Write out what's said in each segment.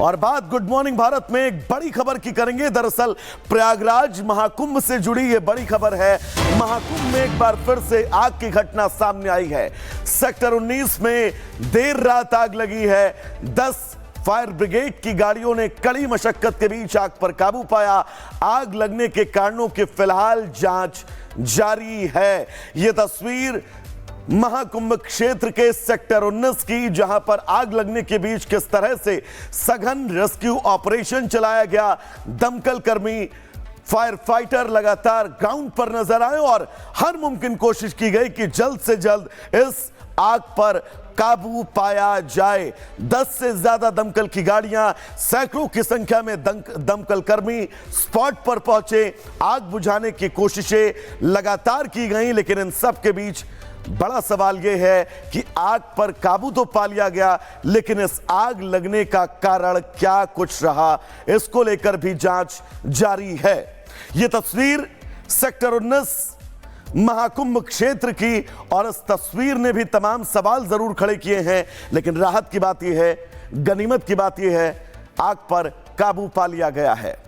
और बात good morning Bharat में एक बड़ी खबर की करेंगे। दरअसल प्रयागराज महाकुंभ से जुड़ी ये बड़ी खबर है। महाकुंभ में एक बार फिर से आग की घटना सामने आई है। सेक्टर 19 में देर रात आग लगी है। 10 फायर ब्रिगेड की गाड़ियों ने कड़ी मशक्कत के बीच आग पर काबू पाया। आग लगने के कारणों की फिलहाल जांच जारी है। यह तस्वीर महाकुंभ क्षेत्र के सेक्टर 19 की, जहां पर आग लगने के बीच किस तरह से सघन रेस्क्यू ऑपरेशन चलाया गया। दमकल कर्मी, फायर फाइटर लगातार ग्राउंड पर नजर आए और हर मुमकिन कोशिश की गई कि जल्द से जल्द इस आग पर काबू पाया जाए। 10 से ज्यादा दमकल की गाड़ियां, सैकड़ों की संख्या में दमकल कर्मी स्पॉट पर पहुंचे। आग बुझाने की कोशिशें लगातार की गई, लेकिन इन सब के बीच बड़ा सवाल यह है कि आग पर काबू तो पा लिया गया, लेकिन इस आग लगने का कारण क्या कुछ रहा, इसको लेकर भी जांच जारी है। यह तस्वीर सेक्टर 19 महाकुंभ क्षेत्र की, और इस तस्वीर ने भी तमाम सवाल जरूर खड़े किए हैं, लेकिन राहत की बात यह है, गनीमत की बात यह है, आग पर काबू पा लिया गया है।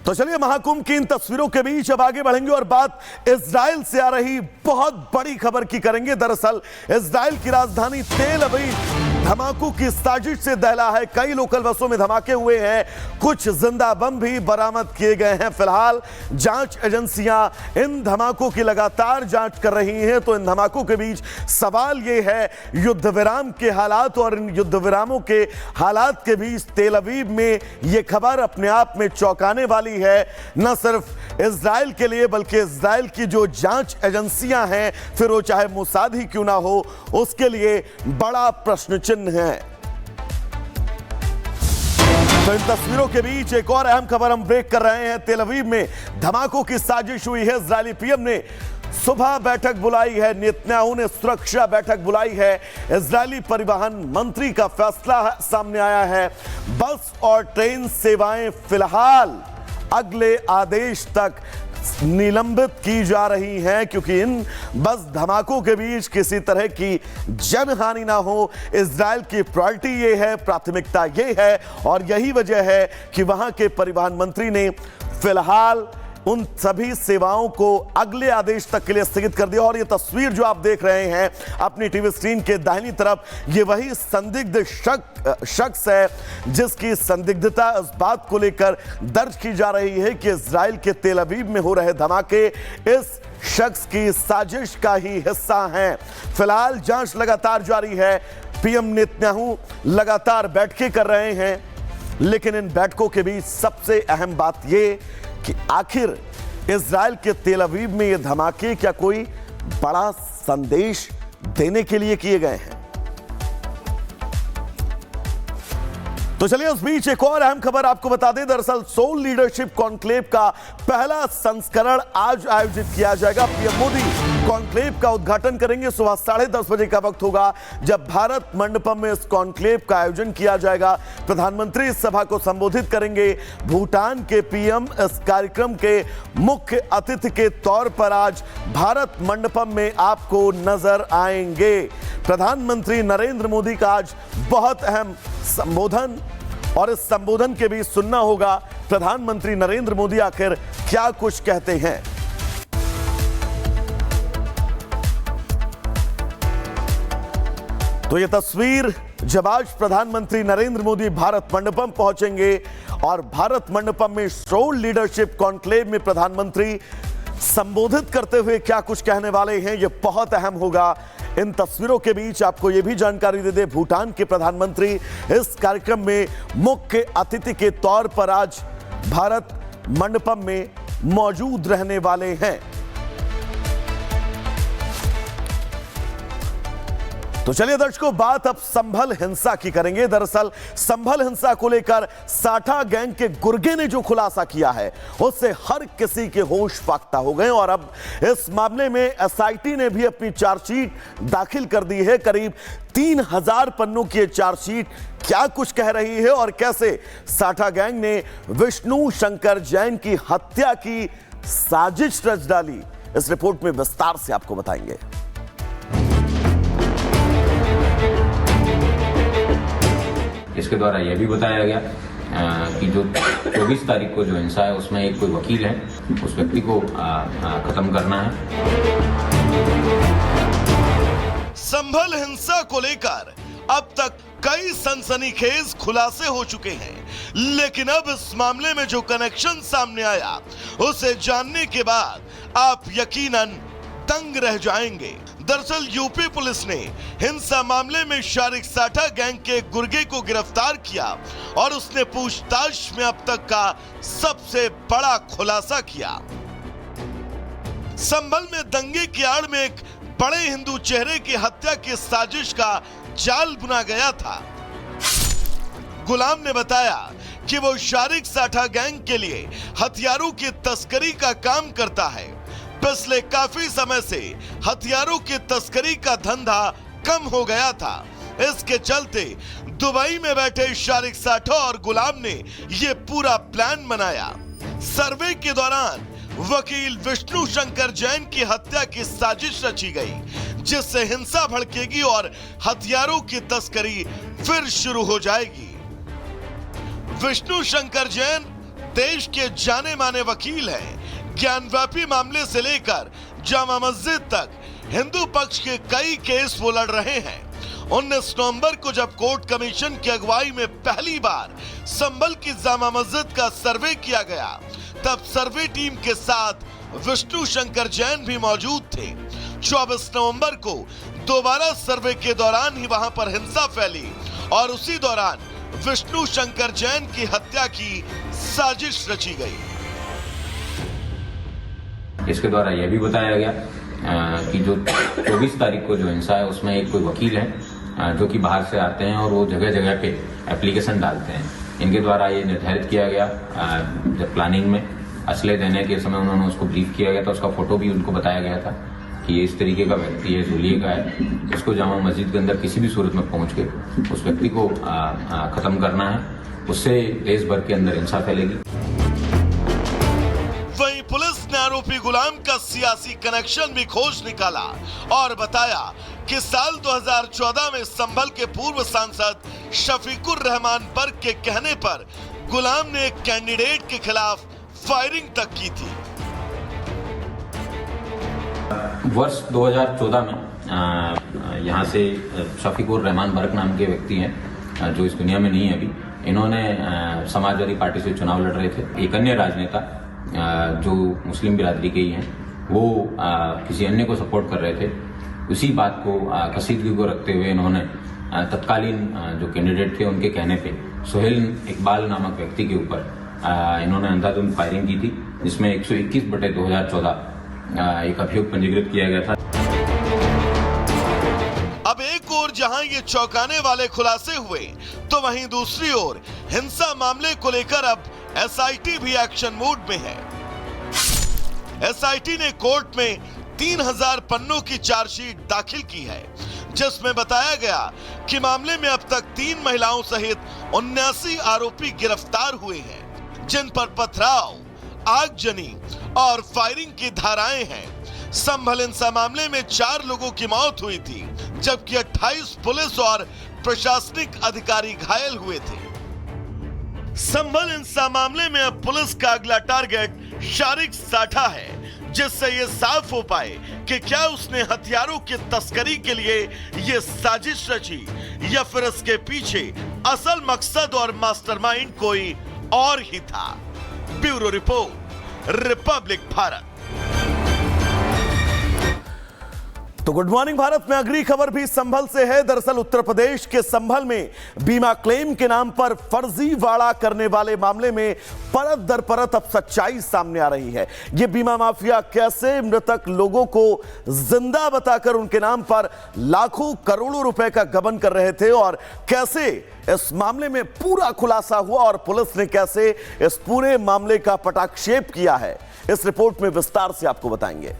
तो चलिए महाकुंभ की इन तस्वीरों के बीच अब आगे बढ़ेंगे और बात इजराइल से आ रही बहुत बड़ी खबर की करेंगे। दरअसल इजराइल की राजधानी तेल अवीव धमाकों की साजिश से दहला है। कई लोकल बसों में धमाके हुए हैं, कुछ जिंदा बम भी बरामद किए गए हैं। फिलहाल जांच एजेंसियां इन धमाकों की लगातार जांच कर रही हैं। तो इन धमाकों के बीच सवाल यह है, युद्ध विराम के हालात, और इन युद्ध विरामों के हालात के बीच तेल अवीव में यह खबर अपने आप में चौंकाने वाली है। न सिर्फ इजराइल के लिए, बल्कि इजराइल की जो जांच एजेंसियां हैं, फिर वो चाहे मोसाद ही क्यों ना हो, उसके लिए बड़ा प्रश्न चिन्ह है। तो इन तस्वीरों के बीच एक और अहम खबर हम ब्रेक कर रहे हैं। तेल अवीव में धमाकों की साजिश हुई है। इजरायली पीएम ने सुबह बैठक बुलाई है, नेतन्याहू ने सुरक्षा बैठक बुलाई है। इजरायली परिवहन मंत्री का फैसला सामने आया है। बस और ट्रेन सेवाएं फिलहाल अगले आदेश तक निलंबित की जा रही हैं, क्योंकि इन बस धमाकों के बीच किसी तरह की जनहानि ना हो, इजराइल की प्रायोरिटी ये है, प्राथमिकता ये है, और यही वजह है कि वहां के परिवहन मंत्री ने फिलहाल उन सभी सेवाओं को अगले आदेश तक के लिए स्थगित कर दिया। और ये तस्वीर जो आप देख रहे हैं अपनी टीवी स्क्रीन के दाहिनी तरफ, ये वही संदिग्ध शख्स है जिसकी संदिग्धता इस बात को लेकर दर्ज की जा रही है कि इजराइल के तेल अवीव में हो रहे धमाके इस शख्स की साजिश का ही हिस्सा हैं। फिलहाल जांच लगातार जारी है। पीएम नेतन्याहू लगातार बैठकें कर रहे हैं, लेकिन इन बैठकों के बीच सबसे अहम बात यह कि आखिर इजराइल के तेल अवीव में ये धमाके क्या कोई बड़ा संदेश देने के लिए किए गए हैं। तो चलिए उस बीच एक और अहम खबर आपको बता दें। दरअसल सोल लीडरशिप कॉन्क्लेव का पहला संस्करण आज आयोजित किया जाएगा। पीएम मोदी कॉन्क्लेव का उद्घाटन करेंगे। सुबह 10:30 बजे का वक्त होगा जब भारत मंडपम में इस कॉन्क्लेव का आयोजन किया जाएगा। प्रधानमंत्री इस सभा को संबोधित करेंगे। भूटान के पीएम इस कार्यक्रम के मुख्य अतिथि के तौर पर आज भारत मंडपम में आपको नजर आएंगे। प्रधानमंत्री नरेंद्र मोदी का आज बहुत अहम संबोधन, और इस संबोधन के बीच सुनना होगा प्रधानमंत्री नरेंद्र मोदी आखिर क्या कुछ कहते हैं। तो यह तस्वीर जब आज प्रधानमंत्री नरेंद्र मोदी भारत मंडपम पहुंचेंगे और भारत मंडपम में सोल लीडरशिप कॉन्क्लेव में प्रधानमंत्री संबोधित करते हुए क्या कुछ कहने वाले हैं, यह बहुत अहम होगा। इन तस्वीरों के बीच आपको यह भी जानकारी दे दे, भूटान के प्रधानमंत्री इस कार्यक्रम में मुख्य अतिथि के तौर पर आज भारत मंडपम में मौजूद रहने वाले हैं। तो चलिए दर्शकों, बात अब संभल हिंसा की करेंगे। दरअसल संभल हिंसा को लेकर साठा गैंग के गुर्गे ने जो खुलासा किया है, उससे हर किसी के होश फाख्ता हो गए। और अब इस मामले में एसआईटी ने भी अपनी चार्जशीट दाखिल कर दी है। करीब 3000 पन्नों की चार्जशीट क्या कुछ कह रही है और कैसे साठा गैंग ने विष्णु शंकर जैन की हत्या की साजिश रच डाली, इस रिपोर्ट में विस्तार से आपको बताएंगे। इसके द्वारा यह भी बताया गया कि जो 24 तारीख को जो हिंसा है उसमें एक कोई वकील है, उस व्यक्ति को खत्म करना है। संभल हिंसा को लेकर अब तक कई सनसनीखेज खुलासे हो चुके हैं, लेकिन अब इस मामले में जो कनेक्शन सामने आया उसे जानने के बाद आप यकीनन दंग रह जाएंगे। दरअसल यूपी पुलिस ने हिंसा मामले में शारिक साठा गैंग के गुर्गे को गिरफ्तार किया और उसने पूछताछ में अब तक का सबसे बड़ा खुलासा किया। संभल में दंगे की आड़ में एक बड़े हिंदू चेहरे की हत्या की साजिश का जाल बुना गया था। गुलाम ने बताया कि वो शारिक साठा गैंग के लिए हथियारों की तस्करी का काम करता है। पिछले काफी समय से हथियारों की तस्करी का धंधा कम हो गया था। इसके चलते दुबई में बैठे शारिक साठा और गुलाम ने ये पूरा प्लान बनाया। सर्वे के दौरान वकील विष्णु शंकर जैन की हत्या की साजिश रची गई, जिससे हिंसा भड़केगी और हथियारों की तस्करी फिर शुरू हो जाएगी। विष्णु शंकर जैन देश के जाने माने वकील हैं। ज्ञानव्यापी मामले से लेकर जामा मस्जिद तक हिंदू पक्ष के कई केस वो लड़ रहे हैं। 19 नवंबर को जब कोर्ट कमीशन की अगुवाई में पहली बार संभल की जामा मस्जिद का सर्वे किया गया, तब सर्वे टीम के साथ विष्णु शंकर जैन भी मौजूद थे। 24 नवंबर को दोबारा सर्वे के दौरान ही वहां पर हिंसा फैली और उसी दौरान विष्णु शंकर जैन की हत्या की साजिश रची गई। इसके द्वारा यह भी बताया गया कि जो 24 तारीख को जो हिंसा है उसमें एक कोई वकील है जो कि बाहर से आते हैं और वो जगह जगह पे एप्लीकेशन डालते हैं। इनके द्वारा ये निर्धारित किया गया, जब प्लानिंग में असले देने के समय उन्होंने उसको ब्रीफ किया गया था, उसका फोटो भी उनको बताया गया था कि ये इस तरीके का व्यक्ति है, जुलिए का है, इसको जामा मस्जिद के अंदर किसी भी सूरत में पहुंच के उस व्यक्ति को खत्म करना है। उससे देश भर के अंदर हिंसा फैलेगी। वहीं पुलिस ने आरोपी गुलाम का सियासी कनेक्शन भी खोज निकाला और बताया कि साल 2014 में संभल के पूर्व सांसद शफीकुर रहमान बर्क के कहने पर गुलाम ने एक कैंडिडेट के खिलाफ फायरिंग तक की थी। वर्ष 2014 में यहाँ से शफीकुर रहमान बर्क नाम के व्यक्ति हैं जो इस दुनिया में नहीं है अभी। इन्होंने समाजवादी पार्टी से चुनाव लड़ रहे थे। एक अन्य राजनेता जो मुस्लिम बिरादरी के ही हैं, वो किसी अन्य को सपोर्ट कर रहे थे। उसी बात को कसीदगी को रखते हुए इन्होंने तत्कालीन जो कैंडिडेट थे उनके कहने पे सोहेल इकबाल नामक व्यक्ति के ऊपर इन्होंने अंधाधुंध फायरिंग की थी, जिसमें 121/2014 एक अभियोग पंजीकृत किया गया था। अब एक ओर जहां ये चौंकाने वाले खुलासे हुए, तो वहीं दूसरी ओर हिंसा मामले को लेकर अब एसआईटी भी एक्शन मोड में है। एसआईटी ने कोर्ट में 3000 पन्नों की चार्जशीट दाखिल की है, जिसमें बताया गया कि मामले में अब तक 3 महिलाओं सहित 79 आरोपी गिरफ्तार हुए हैं, जिन पर पथराव, आगजनी और फायरिंग की धाराएं हैं। संभल हिंसा मामले में 4 लोगों की मौत हुई थी, जबकि 28 पुलिस और प्रशासनिक अधिकारी घायल हुए थे। संभल हिंसा मामले में अब पुलिस का अगला टारगेट शारिक साठा है, जिससे यह साफ हो पाए कि क्या उसने हथियारों की तस्करी के लिए यह साजिश रची या फिर इसके पीछे असल मकसद और मास्टरमाइंड कोई और ही था। Bureau report, Republic Bharat. तो गुड मॉर्निंग भारत में अगली खबर भी संभल से है। दरअसल उत्तर प्रदेश के संभल में बीमा क्लेम के नाम पर फर्जीवाड़ा करने वाले मामले में परत दर परत अब सच्चाई सामने आ रही है। यह बीमा माफिया कैसे मृतक लोगों को जिंदा बताकर उनके नाम पर लाखों करोड़ों रुपए का गबन कर रहे थे और कैसे इस मामले में पूरा खुलासा हुआ और पुलिस ने कैसे इस पूरे मामले का पटाक्षेप किया है, इस रिपोर्ट में विस्तार से आपको बताएंगे।